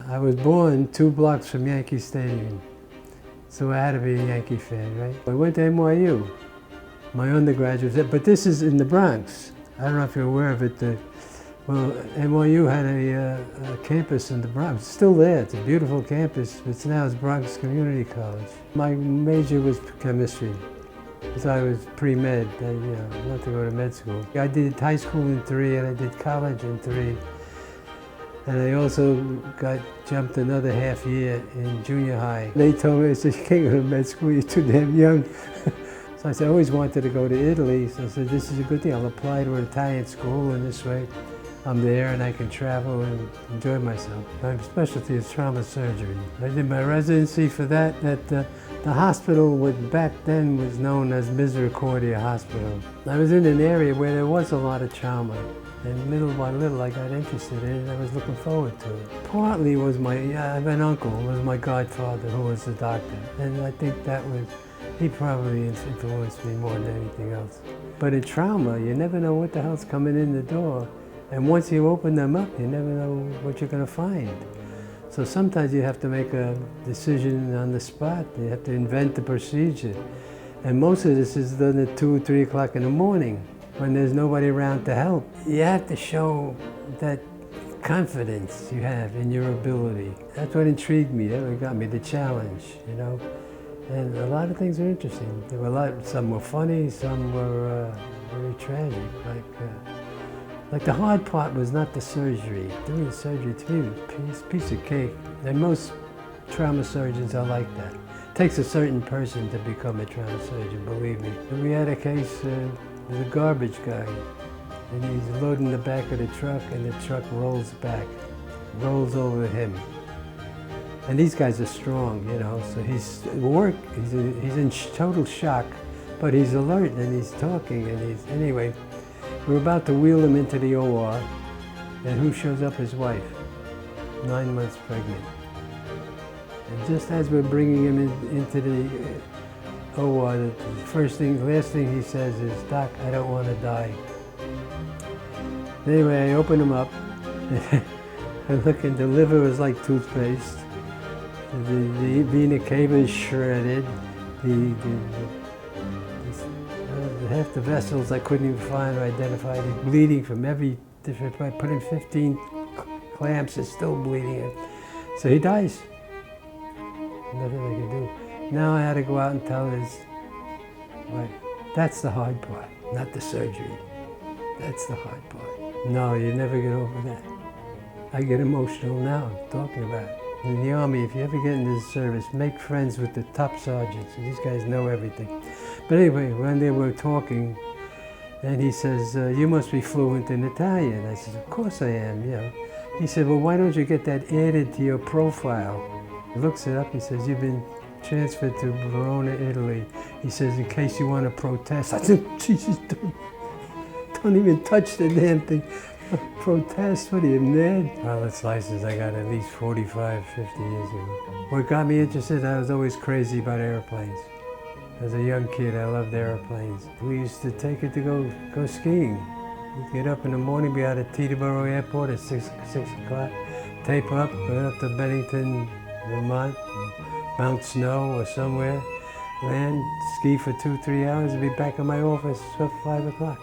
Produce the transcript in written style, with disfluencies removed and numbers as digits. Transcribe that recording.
I was born 2 blocks from Yankee Stadium, so I had to be a Yankee fan, right? I went to NYU. My undergraduate was there, but this is in the Bronx. I don't know if you're aware of it. Well, NYU had a campus in the Bronx. It's still there. It's a beautiful campus. It's now Bronx Community College. My major was chemistry, because I was pre-med. I wanted to go to med school. I did high school in 3, and I did college in 3. And I also got jumped another half year in junior high. They told me, I said, you can't go to med school, you're too damn young. So I said, I always wanted to go to Italy. So I said, this is a good thing. I'll apply to an Italian school, and this way I'm there and I can travel and enjoy myself. My specialty is trauma surgery. I did my residency for that at the hospital, which back then was known as Misericordia Hospital. I was in an area where there was a lot of trauma. And little by little I got interested in it, and I was looking forward to it. Partly was I have an uncle who was my godfather who was a doctor. And I think he probably influenced me more than anything else. But in trauma, you never know what the hell's coming in the door. And once you open them up, you never know what you're gonna find. So sometimes you have to make a decision on the spot. You have to invent the procedure. And most of this is done at 2 or 3 o'clock in the morning, when there's nobody around to help. You have to show that confidence you have in your ability. That's what intrigued me, that what got me, the challenge, you know? And a lot of things were interesting. There were some were funny, some were very tragic. Like the hard part was not the surgery. Doing the surgery to me was a piece of cake. And most trauma surgeons are like that. It takes a certain person to become a trauma surgeon, believe me. And we had a case, there's a garbage guy, and he's loading the back of the truck, and the truck rolls back, rolls over him. And these guys are strong, you know, so he's in total shock, but he's alert, and he's talking, and anyway, we're about to wheel him into the OR, and who shows up? His wife, 9 months pregnant. And just as we're bringing him into the OR, the last thing he says is, "Doc, I don't want to die." Anyway, I open him up. I look, and the liver was like toothpaste. The vena cava is shredded. Half the vessels I couldn't even find or identify. They're bleeding from every different point. I put in 15 clamps, it's still bleeding. So he dies. Nothing I could do. Now I had to go out and tell his wife. That's the hard part, not the surgery. That's the hard part. No, you never get over that. I get emotional now talking about it. In the Army, if you ever get into the service, make friends with the top sergeants. These guys know everything. But anyway, one day we're talking, and he says, you must be fluent in Italian. I said, of course I am, you know. He said, well, why don't you get that added to your profile? He looks it up, he says, you've been transferred to Marrone, Italy. He says, in case you want to protest. I said, Jesus, don't even touch the damn thing. Protest? What are you, mad? Pilot's license I got at least 45, 50 years ago. What got me interested, I was always crazy about airplanes. As a young kid, I loved airplanes. We used to take it to go skiing. We'd get up in the morning, be out at Teterboro Airport at 6 o'clock, tape up, go up to Bennington, Vermont, Mount Snow or somewhere, land, ski for 2, 3 hours, and be back in my office at 5 o'clock.